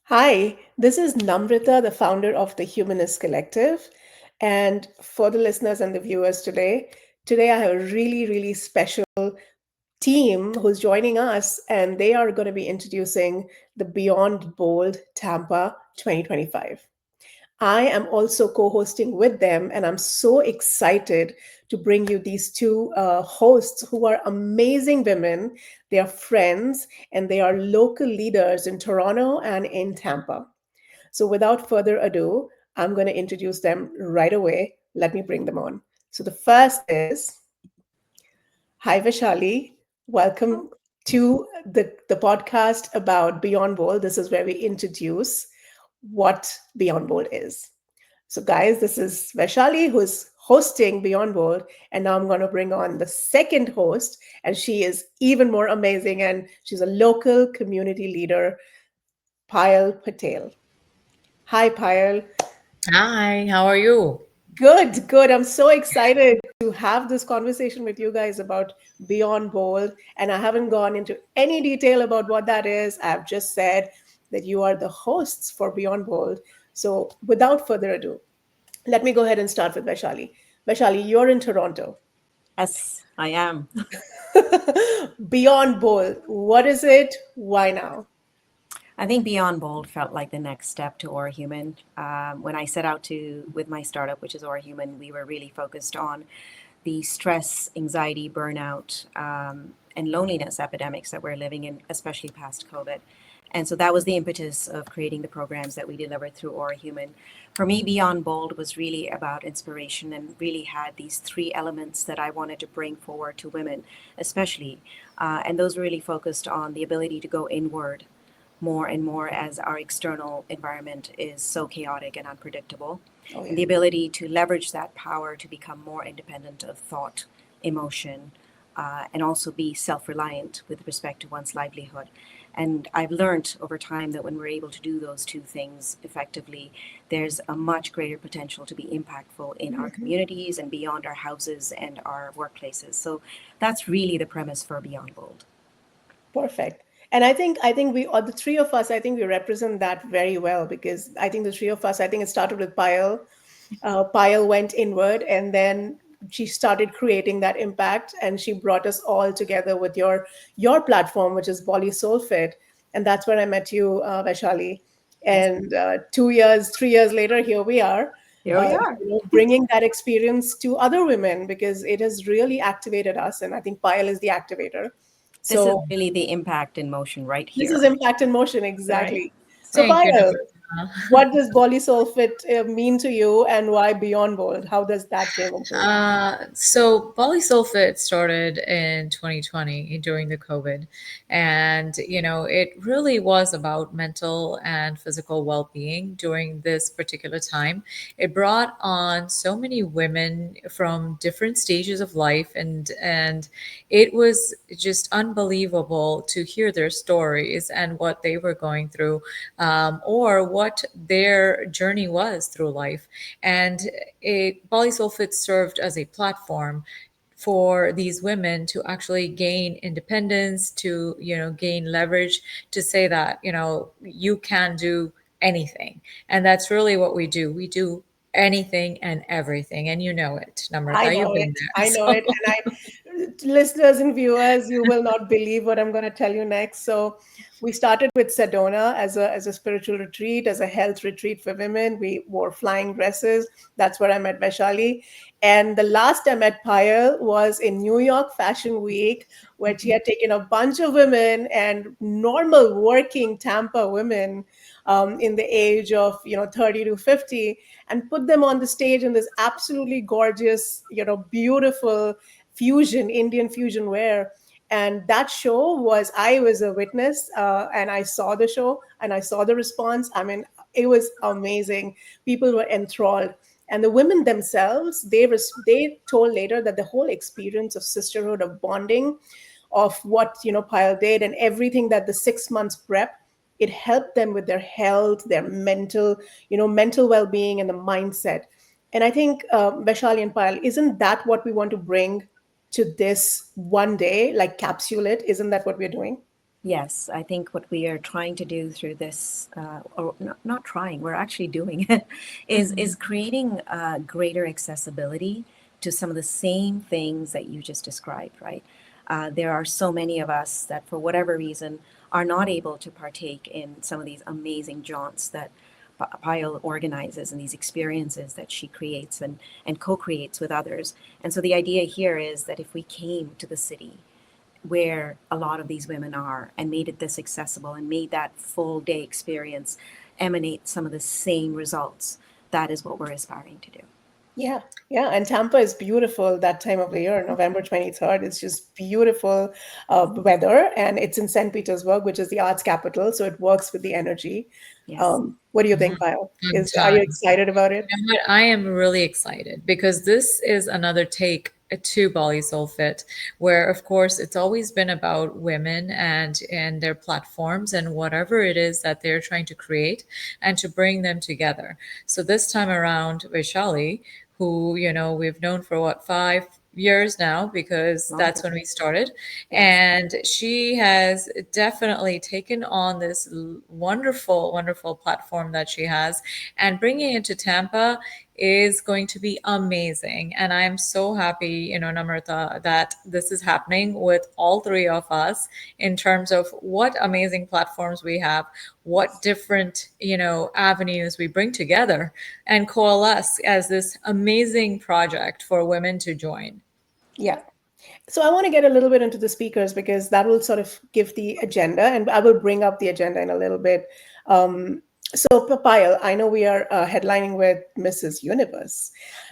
Hi, this is Namrita, the founder of the Humanist Collective. And for the listeners and the viewers today I have a really special team who's joining us, and they are going to be introducing the Beyond Bold Tampa 2025. I am also co hosting with them, and I'm so excited to bring you these two hosts who are amazing women. They are friends and they are local leaders in Toronto and in Tampa. So, without further ado, I'm going to introduce them right away. Let me bring them on. So, the first is Hi, Vishali. Welcome to the podcast about Beyond Bold. This is where we introduce what Beyond Bold is. So, guys, this is Vaishali who's hosting Beyond Bold. And now I'm going to bring on the second host, and she is even more amazing. And she's a local community leader, Payal Patel. Hi, Payal. Hi, how are you? Good, good. I'm so excited to have this conversation with you guys about Beyond Bold. And I haven't gone into any detail about what that is. I've just said that you are the hosts for Beyond Bold. So, without further ado, let me go ahead and start with Vaishali. Vaishali, you're in Toronto. Yes, I am. Beyond Bold, what is it? Why now? I think Beyond Bold felt like the next step to Aura Human. When I set out to with my startup, which is Aura Human, we were really focused on the stress, anxiety, burnout, and loneliness epidemics that we're living in, especially past COVID. And so that was the impetus of creating the programs that we delivered through Aura Human. For me, Beyond Bold was really about inspiration and really had these three elements that I wanted to bring forward to women, especially. And those were really focused on the ability to go inward more and more as our external environment is so chaotic and unpredictable, Oh, and yeah. the ability to leverage that power to become more independent of thought, emotion, and also be self reliant with respect to one's livelihood. And I've learned over time that when we're able to do those two things effectively, there's a much greater potential to be impactful in our Mhm. communities and beyond our houses and our workplaces. So that's really the premise for Beyond Bold. Perfect. And I think we, or the three of us, I think we represent that very well, because I think the three of us, I think it started with Payal. Payal went inward, and then she started creating that impact, and she brought us all together with your platform, which is Bolly Soulfit, and that's where I met you, Vaishali. Yes, And 2 years, 3 years later, here we are, here we are. bringing that experience to other women, because it has really activated us, and I think Payal is the activator. This is So really the impact in motion right this is here. impact in motion, Right. exactly. So, Thank you, Payal, Namrata. what does Bolly Soulfit mean to you, and why Beyond Bold? How does that came into? So polysulfate started in 2020 during the COVID, and it really was about mental and physical well-being during this particular time. It brought on so many women from different stages of life, and it was just unbelievable to hear their stories and what they were going through, or what their journey was through life. And polysulfate served as a platform for these women to actually gain independence, to gain leverage, to say that you can do anything. And that's really what we do. We do anything and everything, and you know it, I Namrata, know you've it. been there. I know it. And listeners and viewers, you will not believe what I'm going to tell you next. So, we started with Sedona as a spiritual retreat, as a health retreat for women. We wore flying dresses. That's where I met Vaishali. And the last I met Payal was in New York Fashion Week, where she had taken a bunch of women and normal working Tampa women, in the age of 30 to 50, and put them on the stage in this absolutely gorgeous, beautiful fusion, Indian fusion wear. And that show was, I was a witness, and I saw the show and I saw the response. I mean, it was amazing. People were enthralled. And the women themselves, they told later that the whole experience of sisterhood, of bonding, of what Pyle did, and everything, that the 6 months prep, it helped them with their health, their mental well-being, and the mindset. And I think, Vaishali and Pyle, isn't that what we want to bring to this one day, like capsule it? Isn't that what we're doing? Yes, I think what we are trying to do through this, or not trying, we're actually doing it, is creating greater accessibility to some of the same things that you just described, right? There are so many of us that, for whatever reason, are not able to partake in some of these amazing jaunts that Payal organizes and these experiences that she creates and co-creates with others. And so the idea here is that if we came to the city where a lot of these women are and made it this accessible and made that full day experience emanate some of the same results, that is what we're aspiring to do. Yeah, yeah, and Tampa is beautiful that time of the year. November 23rd is just beautiful weather, and it's in St. Petersburg, which is the arts capital, so it works with the energy. Yes. What do you think, Payal? Are you Sometimes. excited about it? You know what? I am really excited because this is another take to Bali Soul Fit, where of course it's always been about women and their platforms and whatever it is that they're trying to create and to bring them together. So this time around, Vaishali, who we've known for what, 5 years now, because Long that's time. when we started, Yes. and she has definitely taken on this wonderful, wonderful platform that she has, and bringing it to Tampa is going to be amazing. And I'm so happy, Namrata, that this is happening with all three of us in terms of what amazing platforms we have, what different, avenues we bring together and coalesce as this amazing project for women to join. Yeah. So I want to get a little bit into the speakers because that will sort of give the agenda, and I will bring up the agenda in a little bit. So, Payal, I know we are headlining with Mrs. Universe,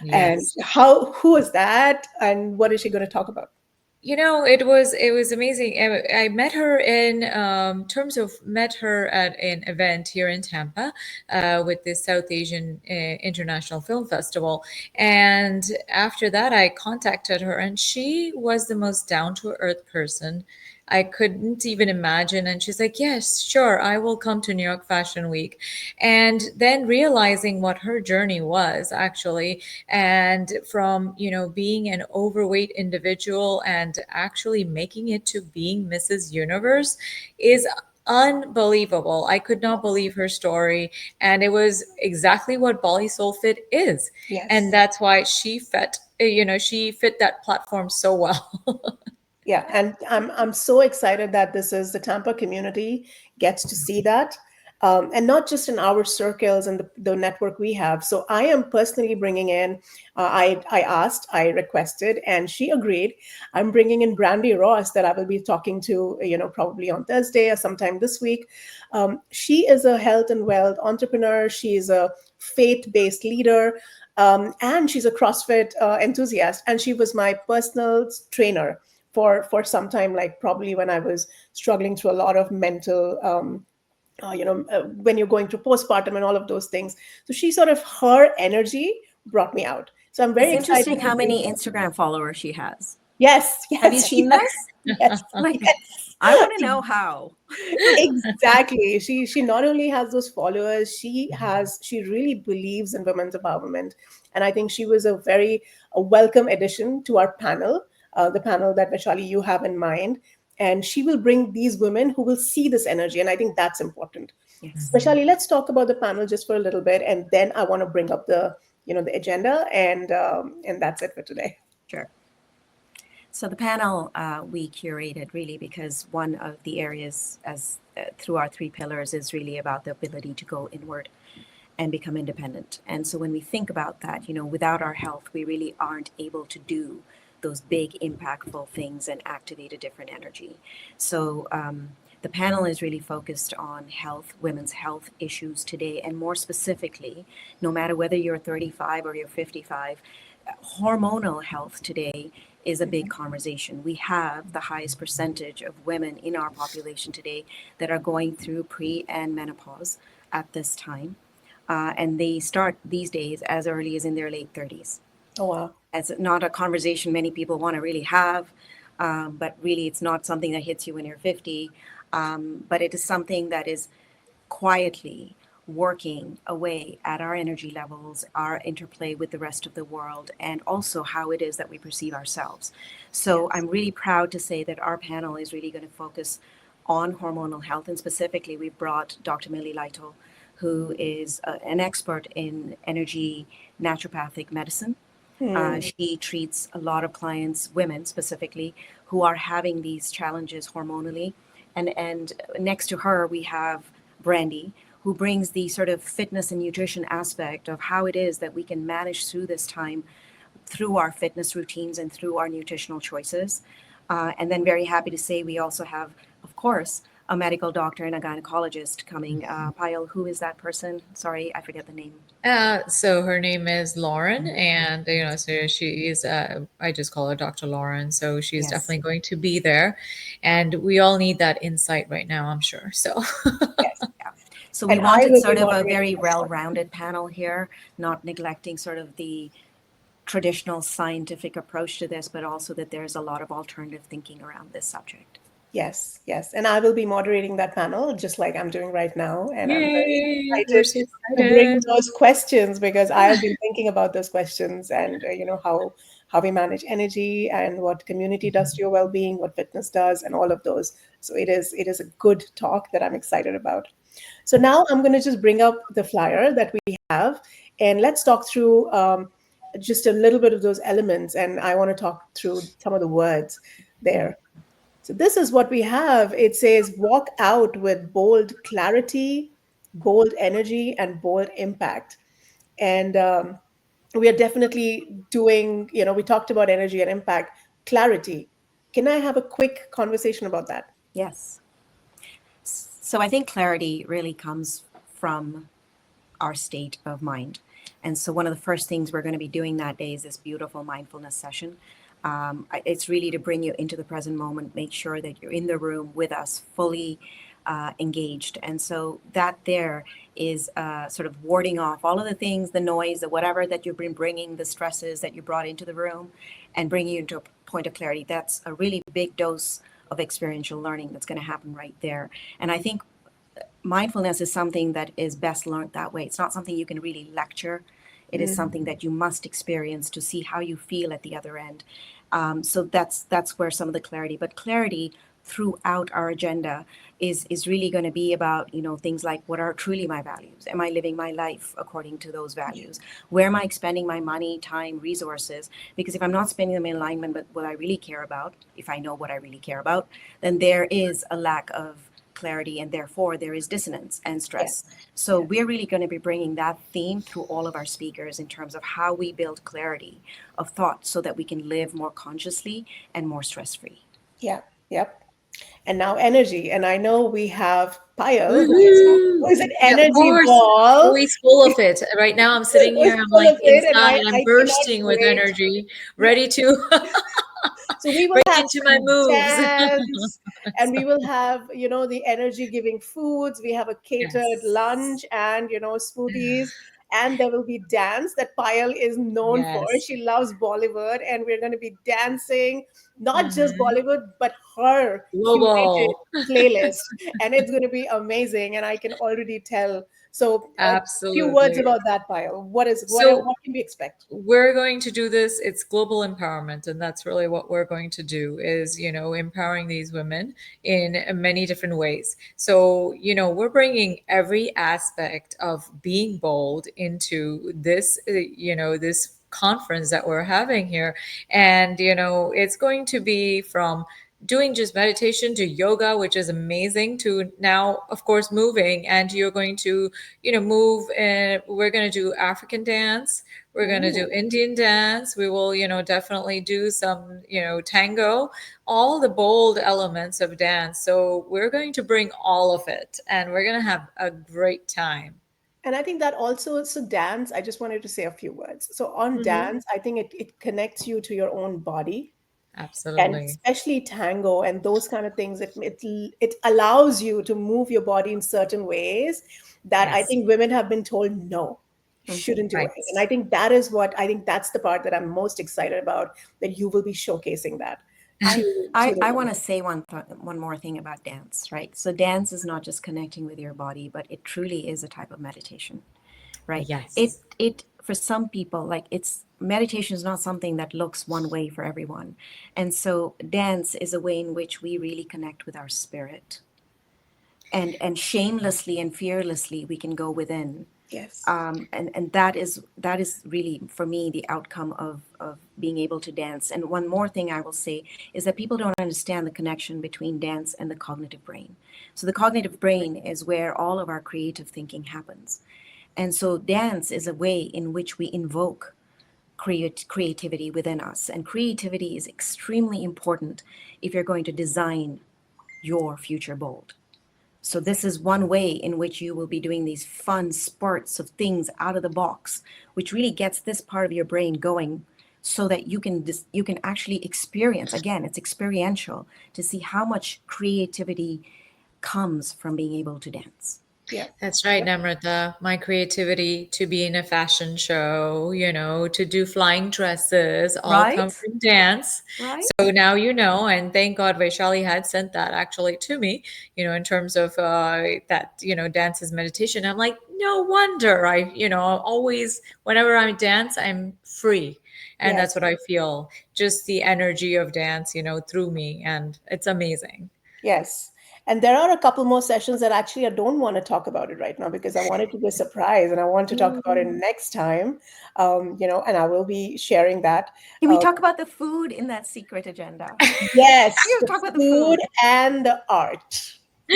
and Yes. who is that, and what is she going to talk about? It was amazing. I met her in terms of met her at an event here in Tampa with the South Asian International Film Festival, and after that, I contacted her, and she was the most down to earth person I couldn't even imagine. And she's like, yes, sure, I will come to New York Fashion Week. And then realizing what her journey was actually, and from, being an overweight individual and actually making it to being Mrs. Universe is unbelievable. I could not believe her story. And it was exactly what Bali Soul Fit is. And Yes. that's why she fit that platform so well. Yeah, and I'm so excited that this is the Tampa community gets to see that, and not just in our circles and the network we have. So I am personally bringing in. I asked, I requested, and she agreed. I'm bringing in Brandy Ross that I will be talking to, probably on Thursday or sometime this week. She is a health and wealth entrepreneur. She is a faith-based leader. And she's a CrossFit enthusiast, and she was my personal trainer for some time, like probably when I was struggling through a lot of mental when you're going through postpartum and all of those things. So she sort of, her energy brought me out. So I'm It's very excited interesting to how bring many her. Instagram followers she has. Yes, Have you yes, seen those? yes, Like, yes. I want to know how. Exactly. She not only has those followers, she really believes in women's empowerment, and I think she was a welcome addition to our panel, the panel that Vishali you have in mind, and she will bring these women who will see this energy, and I think that's important. Yes, Vishali, let's talk about the panel just for a little bit, and then I want to bring up the agenda, and that's it for today. sure. So the panel we curated really because one of the areas as through our three pillars is really about the ability to go inward and become independent. And so when we think about that, without our health, we really aren't able to do those big impactful things and activate a different energy. So the panel is really focused on health, women's health issues today, and more specifically, no matter whether you're 35 or you're 55, hormonal health today is a big conversation. We have the highest percentage of women in our population today that are going through pre and menopause at this time. And they start these days as early as in their late 30s. Oh wow. It's not a conversation many people want to really have, but really it's not something that hits you when you're 50. But it is something that is quietly working away at our energy levels, our interplay with the rest of the world, and also how it is that we perceive ourselves. So Yes. I'm really proud to say that our panel is really going to focus on hormonal health. And specifically, we brought Dr. Millie Lighto, who is an expert in energy naturopathic medicine. Hmm. She treats a lot of clients, women specifically, who are having these challenges hormonally. And next to her, we have Brandy, who brings the sort of fitness and nutrition aspect of how it is that we can manage through this time through our fitness routines and through our nutritional choices. And then very happy to say we also have, of course, a medical doctor and a gynecologist coming. Payal, who is that person? Sorry, I forget the name. So her name is Lauren, and so she is. I just call her Dr. Lauren. So she's Yes. definitely going to be there, and we all need that insight right now, I'm sure. So Yes. Yeah. So we And I wanted will be sort of a moderating very that one. well-rounded panel here, not neglecting sort of the traditional scientific approach to this, but also that there's a lot of alternative thinking around this subject. Yes, yes. And I will be moderating that panel just like I'm doing right now. And I'm very yay, we're excited so to bring excited. those questions because I have been thinking about those questions and how we manage energy and what community does to your well-being, what fitness does, and all of those. So it is a good talk that I'm excited about. So now I'm going to just bring up the flyer that we have, and let's talk through just a little bit of those elements. And I want to talk through some of the words there. So this is what we have. It says walk out with bold clarity, bold energy, and bold impact. And we are definitely doing, we talked about energy and impact, clarity. Can I have a quick conversation about that? Yes. So I think clarity really comes from our state of mind. And so one of the first things we're going to be doing that day is this beautiful mindfulness session. It's really to bring you into the present moment, make sure that you're in the room with us, fully engaged. And so that there is sort of warding off all of the things, the noise, the whatever that you've been bringing, the stresses that you brought into the room, and bringing you into a point of clarity. That's a really big dose of experiential learning that's going to happen right there. And I think mindfulness is something that is best learned that way. It's not something you can really lecture. It is Mm, something that you must experience to see how you feel at the other end. So that's where some of the clarity. But clarity throughout our agenda is really going to be about things like what are truly my values. Am I living my life according to those values? Where am I expending my money, time, resources? Because if I'm not spending them in alignment with what I really care about, if I know what I really care about, then there is a lack of clarity, and therefore there is dissonance and stress. yes, So yes, we're really going to be bringing that theme through all of our speakers in terms of how we build clarity of thought so that we can live more consciously and more stress free. yeah, yep. And now energy. And I know we have Payal, who Woohoo! is an Yeah, of energy course. ball, Always full of it. Right now, I'm sitting who is here. I'm full like of it, and inside. I'm I cannot bursting with wait. energy, Yeah. ready to So we will break have into my moves. dance, and So, we will have, the energy giving foods. We have a catered yes, lunch and, smoothies. And there will be dance that Payal is known for. yes. She loves Bollywood, and we're going to be dancing, not just Hmm. Bollywood, but her curated Global. playlist. And it's going to be amazing. And I can already tell. So, a few words Absolutely. about that, Payal. So What can we expect? we're going to do this. It's global empowerment, and that's really what we're going to do is empowering these women in many different ways. So we're bringing every aspect of being bold into this this conference that we're having here. And it's going to be from doing just meditation to yoga, which is amazing, to now of course moving. And you're going to move, and we're going to do African dance, we're going to do Ooh. Indian dance. We will, definitely do some, tango, all the bold elements of dance. So we're going to bring all of it, and we're going to have a great time. And I think that also, so dance, I just wanted to say a few words. So on Hmm. dance, I think it connects you to your own body, and Absolutely. especially tango and those kind of things. It allows you to move your body in certain ways that I Yes. think women have been told no, shouldn't do Right. it. And I think that's the part that I'm most excited about, that you will be showcasing that I to I, the I want women. to say one more thing about dance, right? So dance is not just connecting with your body, but it truly is a type of meditation, right? It Yes. it for some people, like, it's meditation is not something that looks one way for everyone. And so dance is a way in which we really connect with our spirit. and shamelessly and fearlessly we can go within. Yes. And that is really for me the outcome of being able to dance. And one more thing I will say is that people don't understand the connection between dance and the cognitive brain. So the cognitive brain is where all of our creative thinking happens. And so dance is a way in which we invoke creativity within us. And creativity is extremely important if you're going to design your future bold. So this is one way in which you will be doing these fun spurts of things out of the box, which really gets this part of your brain going so that you can actually experience, again, it's experiential, to see how much creativity comes from being able to dance. Yeah. That's right, Namrata. My creativity to be in a fashion show, to do flying dresses, all come Right? from dance. Right? So now you know, and thank God Vaishali had sent that actually to me, in terms of that, dance is meditation. I'm like, no wonder always, whenever I dance, I'm free. And that's Yes. what I feel, just the energy of dance, through me. And it's amazing. Yes. And there are a couple more sessions that actually I don't want to talk about it right now because I want it to be a surprise and I want to talk about it Mm. next time. And I will be sharing that. Can we Uh, talk about the food in that secret agenda? yes, You the talk about the food food. and the art.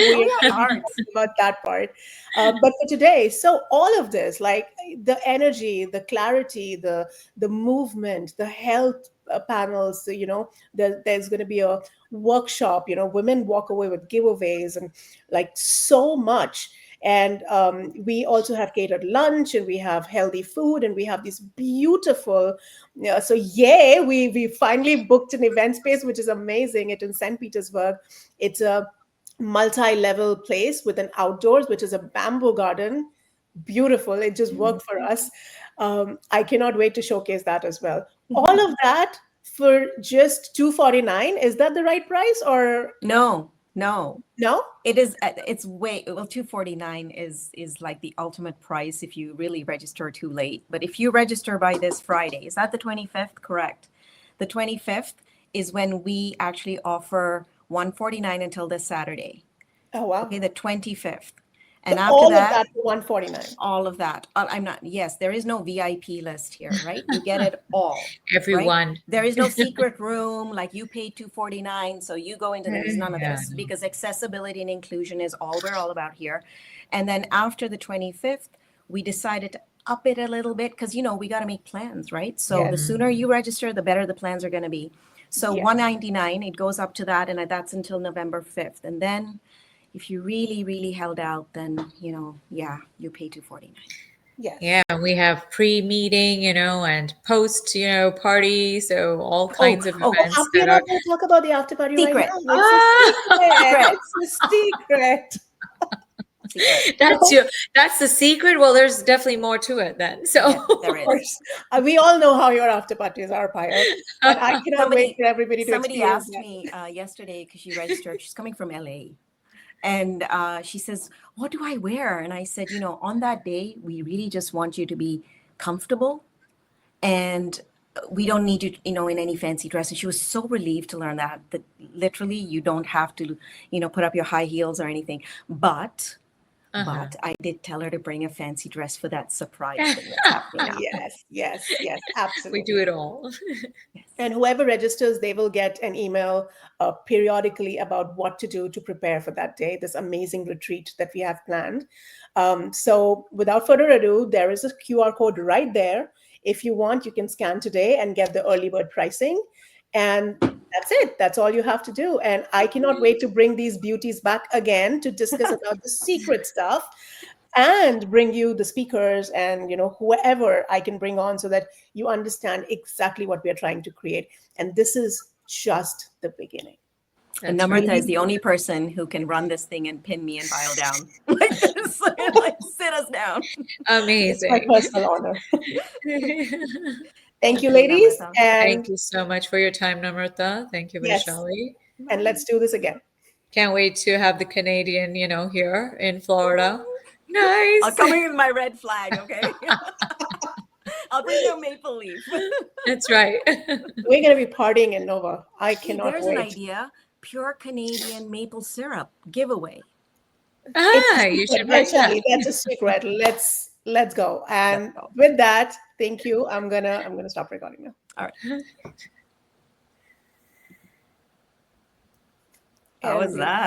Oh We are yeah, art. talking about that part. But for today, so all of this, like the energy, the clarity, the movement, the health panels, there's going to be a workshop. Women walk away with giveaways and like so much. And we also have catered lunch, and we have healthy food, and we have these beautiful. So yay, we finally booked an event space, which is amazing. It's in St. Petersburg. It's a multi-level place with an outdoors, which is a bamboo garden. Beautiful. It just worked for us. I cannot wait to showcase that as well. All of that for just 249. Is that the right price or No, no. no? It is. It's way well. 249 is like the ultimate price if you really register too late. But if you register by this Friday, is that the 25th? Correct. The 25th is when we actually offer 149 until this Saturday. Oh wow. Okay, the 25th, and So after all of that, that for 149. all of that. I'm not. Yes, there is no VIP list here, right? You get it all, right? Everyone. There is no secret room like you paid 249, so you go into this. None of Yeah. this because accessibility and inclusion is all we're all about here. And then after the 25th, we decided to up it a little bit because we got to make plans, right? So the Yes. sooner you register, the better the plans are going to be. So Yes. 199, it goes up to that, and that's until November 5th, and then if you really, really held out, then, yeah, you pay 249. Yes. Yeah, we have pre-meeting, and post, party, so all Oh, kinds of oh, events We're that not are. going to talk about the after party right secret, now. It's a secret. Ah, secret, It's a secret. secret. that's your that's the secret. Well, there's definitely more to it then. Yes, So there Of is. course. We all know how your after parties are, Payal, but I cannot wait Somebody, for everybody to somebody experience asked that. me yesterday because she registered. She's coming from LA, and she says, "What do I wear?" And I said, on that day, we really just want you to be comfortable, and we don't need you, in any fancy dress. And she was so relieved to learn that literally you don't have to, put up your high heels or anything. But I did tell her to bring a fancy dress for that surprise thing that's happening after. Yes, yes, yes, we do absolutely. it all. Yes. And whoever registers, they will get an email periodically about what to do to prepare for that day, this amazing retreat that we have planned. So, without further ado, there is a QR code right there. If you want, you can scan today and get the early bird pricing. And that's it. That's all you have to do. And I cannot wait to bring these beauties back again to discuss about the secret stuff and bring you the speakers and whoever I can bring on so that you understand exactly what we are trying to create. And this is just the beginning. And That's right. Namrata is the only person who can run this thing and pin me and file down like this, like sit us down. It's my Amazing. personal honor. Thank you, Thank you, ladies. Namrata. Thank And you so much for your time, Namrata. Thank you, yes, Vaishali. and let's do this again. Can't wait to have the Canadian, here in Florida. I'll Nice. come in with my red flag, okay? I'll bring you a maple leaf. That's right. We're going to be partying in Nova. I Hey, cannot there's an wait. idea. Pure Canadian maple syrup giveaway. It's a You secret, should right, write that. Shali? That's a secret. Let's go. Let's And go. with that, thank you. I'm gonna stop recording now. All right. How And was we that?